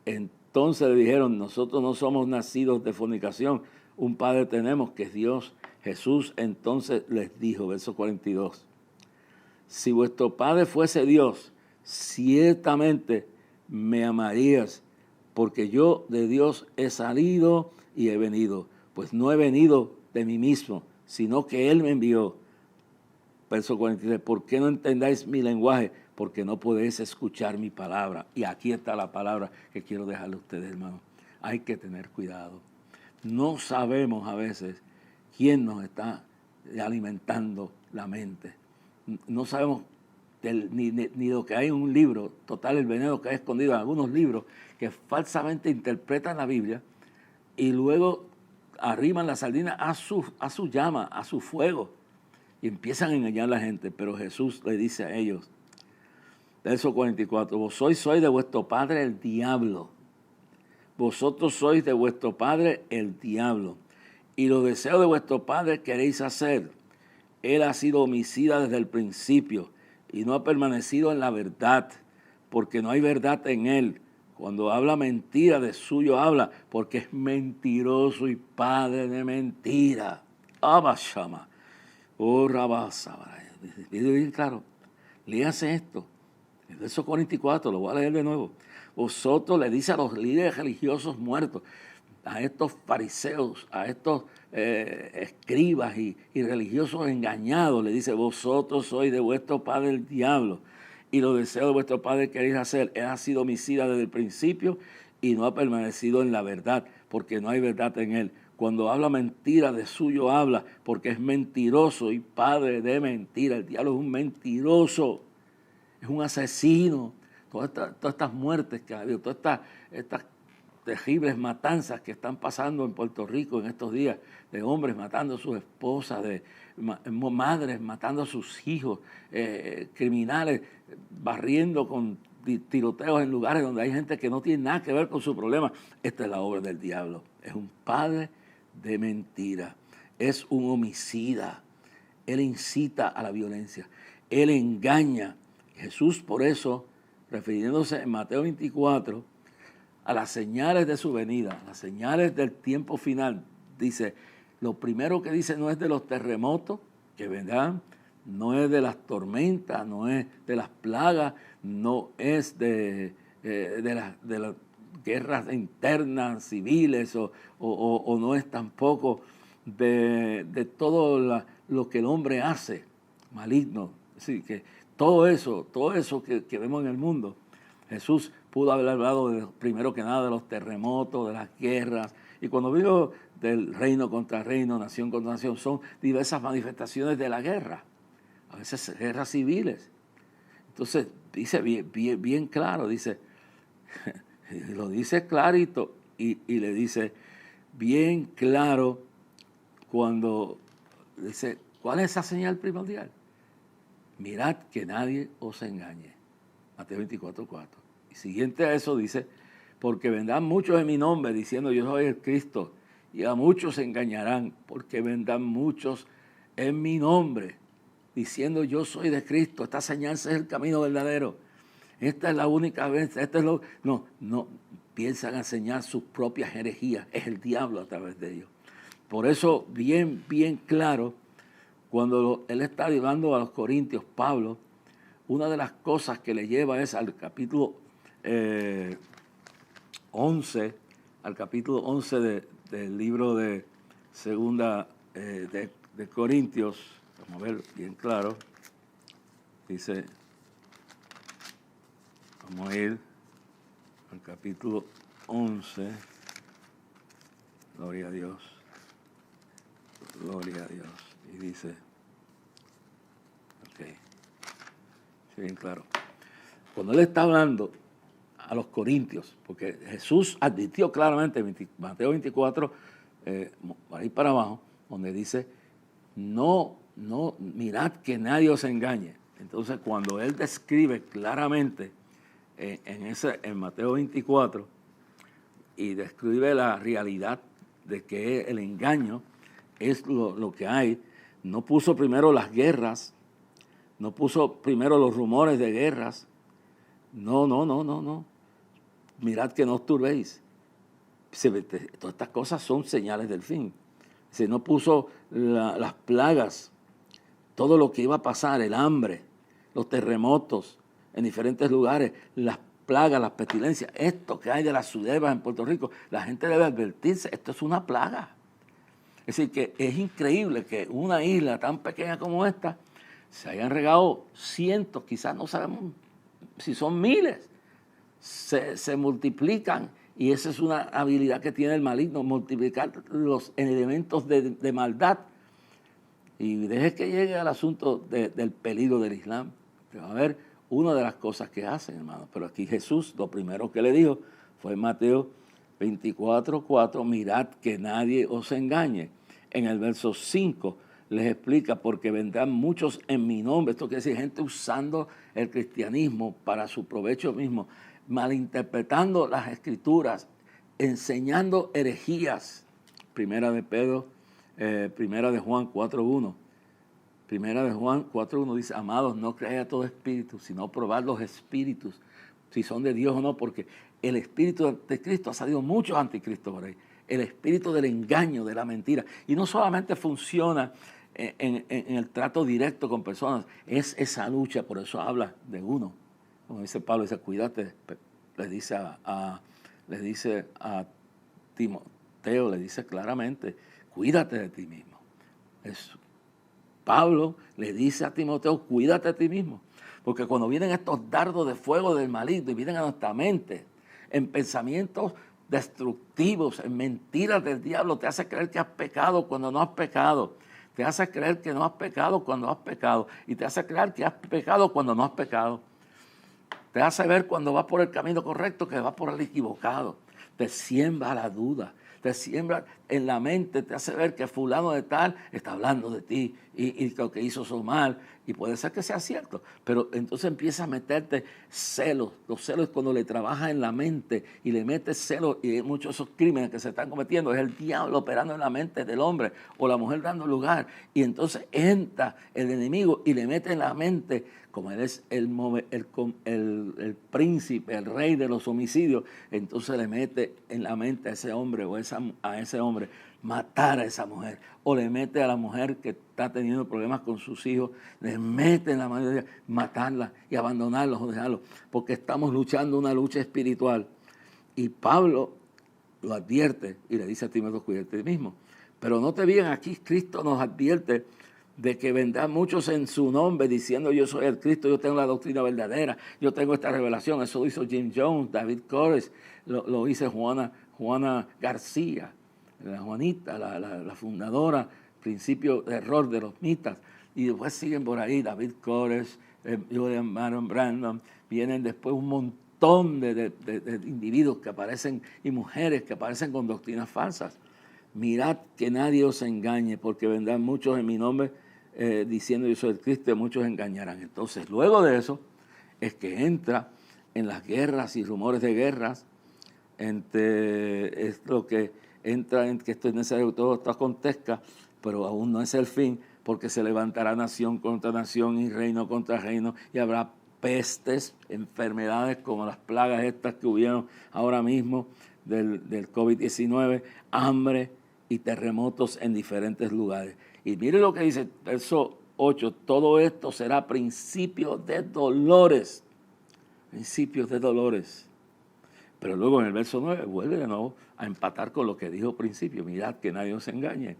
S2: Entonces le dijeron, nosotros no somos nacidos de fornicación, un padre tenemos que es Dios. Jesús entonces les dijo, verso 42, si vuestro padre fuese Dios, ciertamente me amarías, porque yo de Dios he salido y he venido, pues no he venido de mí mismo, sino que Él me envió. Verso 43, ¿por qué no entendáis mi lenguaje? Porque no podéis escuchar mi palabra. Y aquí está la palabra que quiero dejarle a ustedes, hermanos. Hay que tener cuidado. No sabemos a veces quién nos está alimentando la mente. No sabemos ni lo que hay en un libro, total el veneno que hay escondido en algunos libros que falsamente interpretan la Biblia y luego arriman la sardina a su llama, a su fuego y empiezan a engañar a la gente. Pero Jesús le dice a ellos, verso 44, vosotros sois de vuestro padre el diablo. Vosotros sois de vuestro padre el diablo. Y los deseos de vuestro padre queréis hacer. Él ha sido homicida desde el principio y no ha permanecido en la verdad, porque no hay verdad en él. Cuando habla mentira, de suyo habla, porque es mentiroso y padre de mentira. Abashama. Oh, Rabasa. Dice bien claro. Léase esto. El verso 44, lo voy a leer de nuevo. Vosotros, le dice a los líderes religiosos muertos, a estos fariseos, a estos escribas y religiosos engañados, le dice, vosotros sois de vuestro padre el diablo, y los deseos de vuestro padre queréis hacer. Él ha sido homicida desde el principio y no ha permanecido en la verdad, porque no hay verdad en él. Cuando habla mentira, de suyo habla, porque es mentiroso y padre de mentira. El diablo es un mentiroso, es un asesino. Todas estas muertes que ha habido, todas estas terribles matanzas que están pasando en Puerto Rico en estos días, de hombres matando a sus esposas, de madres matando a sus hijos, criminales barriendo con tiroteos en lugares donde hay gente que no tiene nada que ver con su problema. Esta es la obra del diablo. Es un padre de mentira, es un homicida. Él incita a la violencia, él engaña. Jesús, por eso, refiriéndose en Mateo 24 a las señales de su venida, las señales del tiempo final, dice, lo primero que dice no es de los terremotos que vendrán, no es de las tormentas, no es de las plagas, no es de las guerras internas, civiles, o no es tampoco de todo lo que el hombre hace maligno. Así que todo eso que vemos en el mundo, Jesús pudo haber hablado primero que nada de los terremotos, de las guerras, y cuando digo del reino contra reino, nación contra nación, son diversas manifestaciones de la guerra, a veces guerras civiles. Entonces dice bien claro, dice, lo dice clarito y le dice bien claro cuando dice, ¿cuál es esa señal primordial? Mirad que nadie os engañe. Mateo 24:4. Y siguiente a eso dice, porque vendrán muchos en mi nombre diciendo yo soy el Cristo, y a muchos se engañarán, porque vendrán muchos en mi nombre diciendo yo soy de Cristo. Esta señal es el camino verdadero. Esta es la única vez. No piensan enseñar sus propias herejías. Es el diablo a través de ellos. Por eso, bien claro, cuando él está hablando a los corintios, Pablo, una de las cosas que le lleva es al capítulo 11, del libro de segunda de Corintios. Vamos a ver bien claro. Dice, vamos a ir al capítulo 11. Gloria a Dios. Gloria a Dios. Y dice, ok, sí, bien claro. Cuando él está hablando a los corintios, porque Jesús advirtió claramente en Mateo 24, ahí para abajo, donde dice, no, mirad que nadie os engañe. Entonces, cuando él describe claramente en Mateo 24 y describe la realidad de que el engaño es lo que hay, no puso primero las guerras, no puso primero los rumores de guerras. No. Mirad que no os turbéis. Todas estas cosas son señales del fin. Se no puso las plagas, todo lo que iba a pasar, el hambre, los terremotos en diferentes lugares, las plagas, las pestilencias, esto que hay de las sudevas en Puerto Rico, la gente debe advertirse, esto es una plaga. Es decir, que es increíble que una isla tan pequeña como esta se hayan regado cientos, quizás no sabemos si son miles, se multiplican, y esa es una habilidad que tiene el maligno, multiplicar los elementos de maldad. Y deje que llegue al asunto del peligro del Islam, que va a ver una de las cosas que hacen, hermano. Pero aquí Jesús, lo primero que le dijo fue en Mateo 24:4, mirad que nadie os engañe. En el verso 5 les explica, porque vendrán muchos en mi nombre. Esto quiere decir gente usando el cristianismo para su provecho mismo, malinterpretando las escrituras, enseñando herejías. Primera de Juan 4:1. Primera de Juan 4:1 dice, amados, no creáis a todo espíritu, sino probad los espíritus, si son de Dios o no, porque el espíritu de Cristo ha salido muchos anticristos por ahí. El espíritu del engaño, de la mentira. Y no solamente funciona en el trato directo con personas, es esa lucha, por eso habla de uno. Como dice Pablo, dice, cuídate, le dice a Timoteo le dice claramente, cuídate de ti mismo. Pablo le dice a Timoteo, cuídate de ti mismo. Porque cuando vienen estos dardos de fuego del maligno y vienen a nuestra mente en pensamientos destructivos, en mentiras del diablo, te hace creer que has pecado cuando no has pecado. Te hace creer que no has pecado cuando has pecado. Y te hace creer que has pecado cuando no has pecado. Te hace ver cuando vas por el camino correcto que vas por el equivocado. Te siembra la duda. Te siembra en la mente, te hace ver que fulano de tal está hablando de ti y que lo que hizo son mal. Y puede ser que sea cierto, pero entonces empieza a meterte celos. Los celos es cuando le trabajas en la mente y le metes celos, y muchos de esos crímenes que se están cometiendo es el diablo operando en la mente del hombre o la mujer dando lugar. Y entonces entra el enemigo y le mete en la mente, como él es el príncipe, el rey de los homicidios, entonces le mete en la mente a ese hombre o a ese hombre matar a esa mujer, o le mete a la mujer que está teniendo problemas con sus hijos, le mete en la mano de matarla y abandonarlos o dejarlos, porque estamos luchando una lucha espiritual. Y Pablo lo advierte y le dice a Timoteo, cuídate de ti mismo. Pero no te bien, aquí Cristo nos advierte de que vendrán muchos en su nombre diciendo yo soy el Cristo, yo tengo la doctrina verdadera, yo tengo esta revelación. Eso lo hizo Jim Jones, David Koresh, lo hizo Juana García, la Juanita, la fundadora, principio de error de los mitas. Y después siguen por ahí David Koresh, William Marion Brandon, vienen después un montón de individuos que aparecen y mujeres que aparecen con doctrinas falsas. Mirad que nadie os engañe, porque vendrán muchos en mi nombre diciendo yo soy el Cristo, y muchos engañarán. Entonces, luego de eso, es que entra en las guerras y rumores de guerras, es lo que entra en que esto es necesario que todo esto acontezca, pero aún no es el fin, porque se levantará nación contra nación y reino contra reino, y habrá pestes, enfermedades como las plagas estas que hubieron ahora mismo del COVID-19, hambre y terremotos en diferentes lugares. Y mire lo que dice el verso 8, todo esto será principio de dolores, principios de dolores. Pero luego en el verso 9 vuelve de nuevo a empatar con lo que dijo al principio, mirad que nadie os engañe.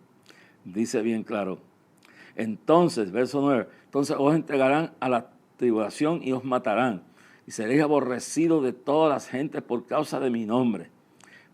S2: Dice bien claro, entonces, verso 9, entonces os entregarán a la tribulación y os matarán, y seréis aborrecidos de todas las gentes por causa de mi nombre.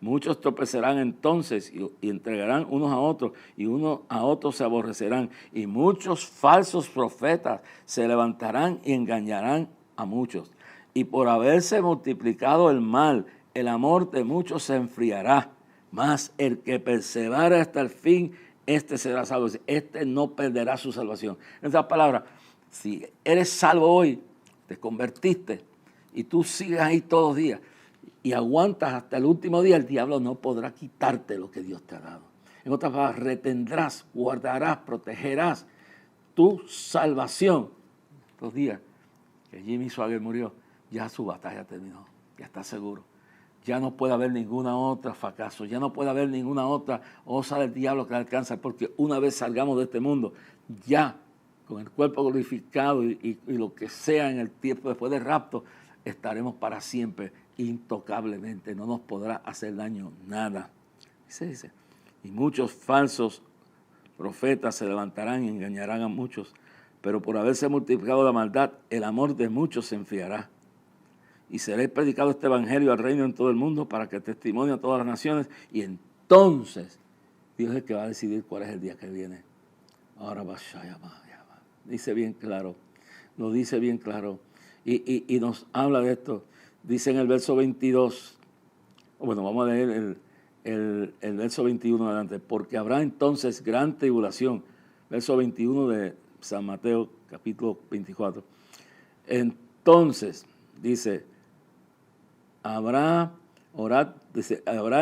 S2: Muchos tropezarán entonces y entregarán unos a otros, y unos a otros se aborrecerán, y muchos falsos profetas se levantarán y engañarán a muchos. Y por haberse multiplicado el mal, el amor de muchos se enfriará, mas el que persevera hasta el fin, este será salvo. Este no perderá su salvación. En otras palabras, si eres salvo hoy, te convertiste y tú sigues ahí todos los días y aguantas hasta el último día, el diablo no podrá quitarte lo que Dios te ha dado. En otras palabras, retendrás, guardarás, protegerás tu salvación. Los días que Jimmy Swaggart murió, ya su batalla terminó, ya está seguro. Ya no puede haber ninguna otra fracaso, ya no puede haber ninguna otra osa del diablo que alcanza, porque una vez salgamos de este mundo, ya con el cuerpo glorificado y lo que sea en el tiempo después del rapto, estaremos para siempre intocablemente, no nos podrá hacer daño nada. Dice, y muchos falsos profetas se levantarán y engañarán a muchos, pero por haberse multiplicado la maldad, el amor de muchos se enfriará. Y será predicado este evangelio al reino en todo el mundo para que testimonio a todas las naciones, y entonces Dios es el que va a decidir cuál es el día que viene. Ahora va, dice bien claro, lo dice bien claro, y nos habla de esto. Dice en el verso 22, bueno, vamos a leer el verso 21 adelante, porque habrá entonces gran tribulación, verso 21 de San Mateo, capítulo 24. Entonces, dice, habrá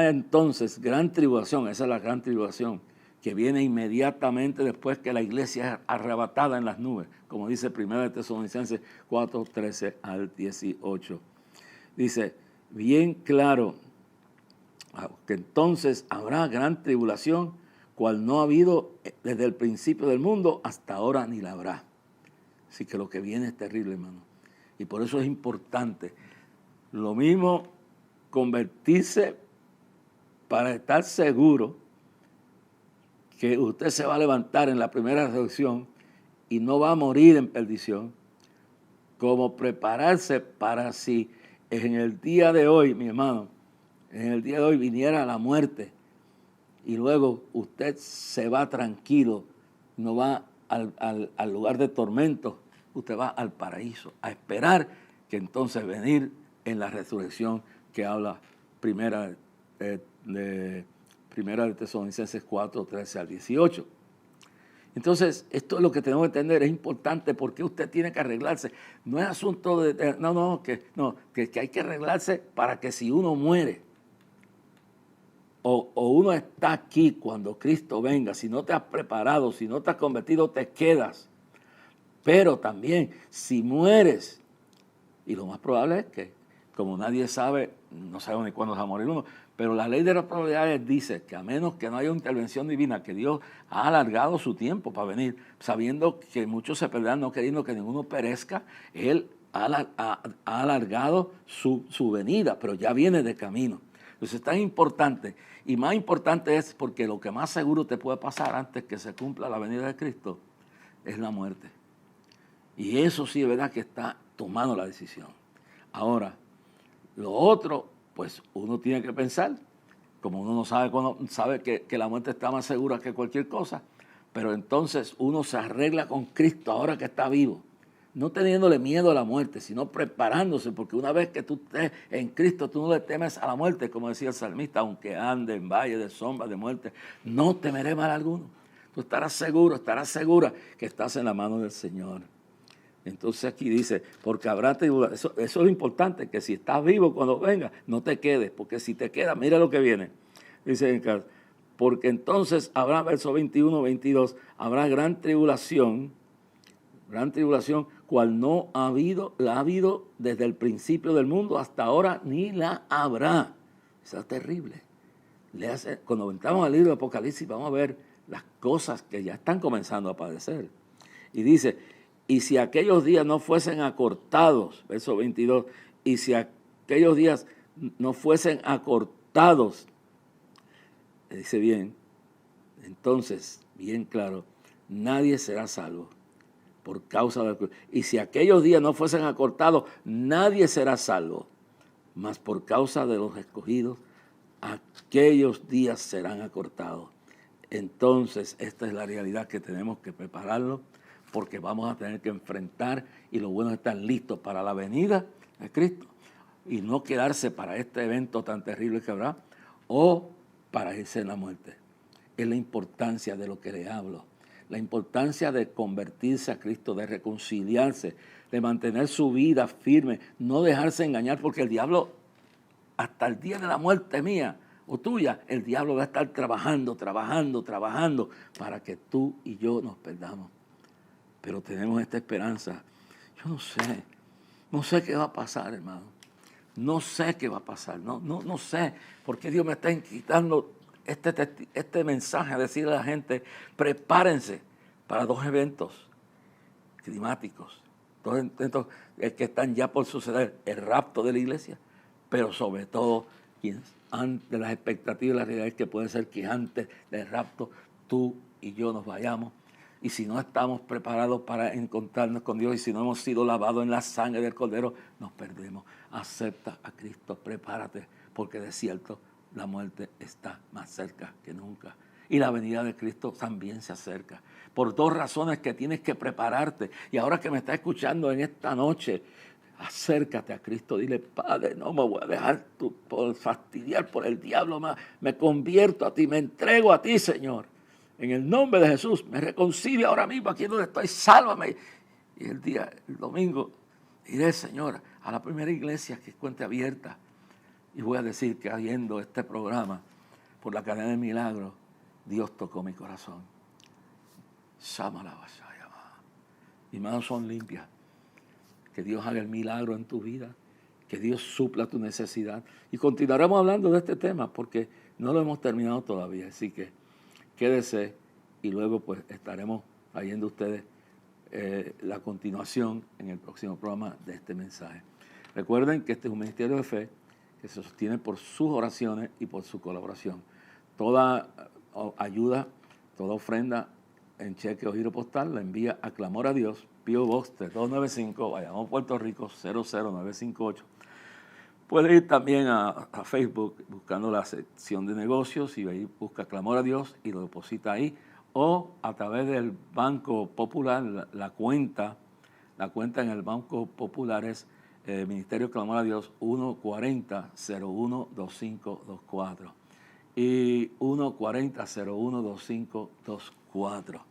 S2: entonces gran tribulación, esa es la gran tribulación, que viene inmediatamente después que la iglesia es arrebatada en las nubes, como dice 1 Tesalonicenses 4, 13 al 18. Dice, bien claro, que entonces habrá gran tribulación, cual no ha habido desde el principio del mundo hasta ahora ni la habrá. Así que lo que viene es terrible, hermano. Y por eso es importante. Lo mismo convertirse para estar seguro que usted se va a levantar en la primera resurrección y no va a morir en perdición, como prepararse para si en el día de hoy, mi hermano, en el día de hoy viniera la muerte y luego usted se va tranquilo, no va al lugar de tormento, usted va al paraíso, a esperar que entonces venir en la resurrección que habla primera de Tesalonicenses 4, 13 al 18. Entonces, esto es lo que tenemos que entender, es importante porque usted tiene que arreglarse. No es asunto de, que hay que arreglarse para que si uno muere o uno está aquí cuando Cristo venga, si no te has preparado, si no te has convertido, te quedas. Pero también, si mueres, y lo más probable es que, como nadie sabe, no sabemos ni cuándo va a morir uno, pero la ley de las probabilidades dice que a menos que no haya intervención divina, que Dios ha alargado su tiempo para venir, sabiendo que muchos se perderán, no queriendo que ninguno perezca, Él ha alargado su venida, pero ya viene de camino. Entonces es tan importante, y más importante es porque lo que más seguro te puede pasar antes que se cumpla la venida de Cristo es la muerte. Y eso sí es verdad que está tomando la decisión. Ahora, lo otro, pues uno tiene que pensar, como uno no sabe cuándo, sabe que la muerte está más segura que cualquier cosa, pero entonces uno se arregla con Cristo ahora que está vivo, no teniéndole miedo a la muerte, sino preparándose, porque una vez que tú estés en Cristo, tú no le temes a la muerte, como decía el salmista, aunque ande en valle de sombra de muerte, no temeré mal alguno. Tú estarás seguro, estarás segura que estás en la mano del Señor. Entonces aquí dice, porque habrá tribulación. Eso es lo importante, que si estás vivo cuando venga, no te quedes, porque si te quedas, mira lo que viene. Dice, porque entonces habrá, verso 21, 22, habrá gran tribulación, cual no ha habido, la ha habido desde el principio del mundo hasta ahora, ni la habrá. Eso es terrible. Cuando entramos al libro de Apocalipsis, vamos a ver las cosas que ya están comenzando a padecer. Y dice, y si aquellos días no fuesen acortados, verso 22, y si aquellos días no fuesen acortados, dice bien, entonces, bien claro, nadie será salvo por causa de la cruz. Y si aquellos días no fuesen acortados, nadie será salvo, mas por causa de los escogidos, aquellos días serán acortados. Entonces, esta es la realidad que tenemos que prepararnos, porque vamos a tener que enfrentar, y lo bueno es estar listos para la venida de Cristo y no quedarse para este evento tan terrible que habrá o para irse en la muerte. Es la importancia de lo que le hablo, la importancia de convertirse a Cristo, de reconciliarse, de mantener su vida firme, no dejarse engañar, porque el diablo, hasta el día de la muerte mía o tuya, el diablo va a estar trabajando para que tú y yo nos perdamos. Pero tenemos esta esperanza. Yo no sé qué va a pasar, hermano. No sé qué va a pasar. No sé por qué Dios me está quitando este mensaje a decirle a la gente, prepárense para dos eventos climáticos, dos eventos que están ya por suceder, el rapto de la iglesia, pero sobre todo ante las expectativas y las realidades que puede ser que antes del rapto tú y yo nos vayamos. Y si no estamos preparados para encontrarnos con Dios y si no hemos sido lavados en la sangre del Cordero, nos perdemos. Acepta a Cristo, prepárate, porque de cierto la muerte está más cerca que nunca. Y la venida de Cristo también se acerca. Por dos razones que tienes que prepararte. Y ahora que me estás escuchando en esta noche, acércate a Cristo. Dile, Padre, no me voy a dejar por fastidiar por el diablo más. Me convierto a ti, me entrego a ti, Señor. En el nombre de Jesús, me reconcilio ahora mismo aquí donde estoy, sálvame. Y el domingo, iré, Señor, a la primera iglesia que encuentre abierta. Y voy a decir que viendo este programa por la cadena de milagros, Dios tocó mi corazón. Mis manos son limpias. Que Dios haga el milagro en tu vida. Que Dios supla tu necesidad. Y continuaremos hablando de este tema porque no lo hemos terminado todavía. Así que quédese y luego pues estaremos trayendo a ustedes la continuación en el próximo programa de este mensaje. Recuerden que este es un ministerio de fe que se sostiene por sus oraciones y por su colaboración. Toda ayuda, toda ofrenda en cheque o giro postal la envía a Clamor a Dios, P.O. Box 3295, Bayamón, Puerto Rico 00958. Puede ir también a Facebook buscando la sección de negocios y ahí busca Clamor a Dios y lo deposita ahí, o a través del Banco Popular, la cuenta en el Banco Popular es Ministerio Clamor a Dios 140-012524 y 140-012524.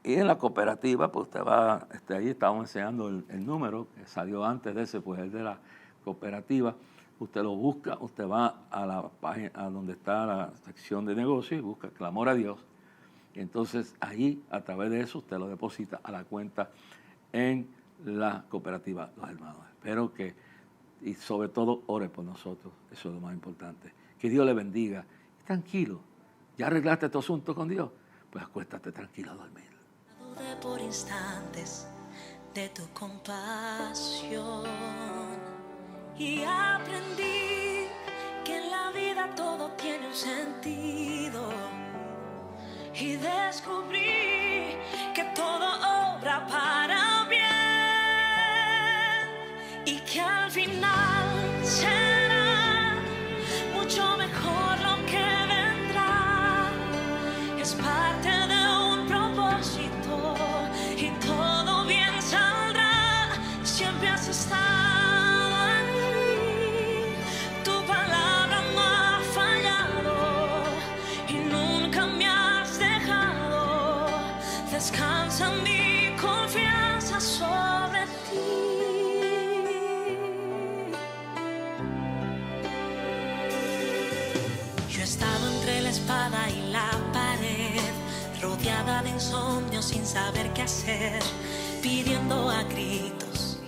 S2: Y en la cooperativa, pues usted va, ahí estamos enseñando el número que salió antes de ese, pues el de la cooperativa. Usted lo busca, usted va a la página a donde está la sección de negocios y busca Clamor a Dios. Y entonces ahí, a través de eso, usted lo deposita a la cuenta en la cooperativa Los Hermanos. Espero que, y sobre todo, ore por nosotros. Eso es lo más importante. Que Dios le bendiga. Tranquilo. ¿Ya arreglaste tu asunto con Dios? Pues acuéstate tranquilo a dormir.
S1: Dudé por instantes de tu compasión y aprendí que en la vida todo tiene un sentido y descubrí que todo obra para bien y que al final será mucho mejor lo que vendrá. Es parte de un propósito y todo bien saldrá. Siempre has estado aquí, tu palabra no ha fallado y nunca me has dejado. Descansa mi confianza sobre ti. Yo he estado entre la espada y la pared, rodeada de insomnio sin saber qué hacer, pidiendo a gritos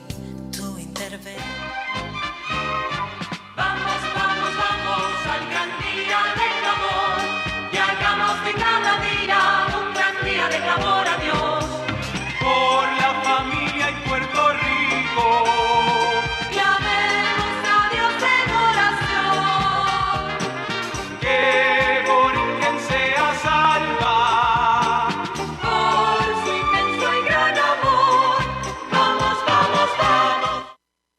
S1: tu intervención.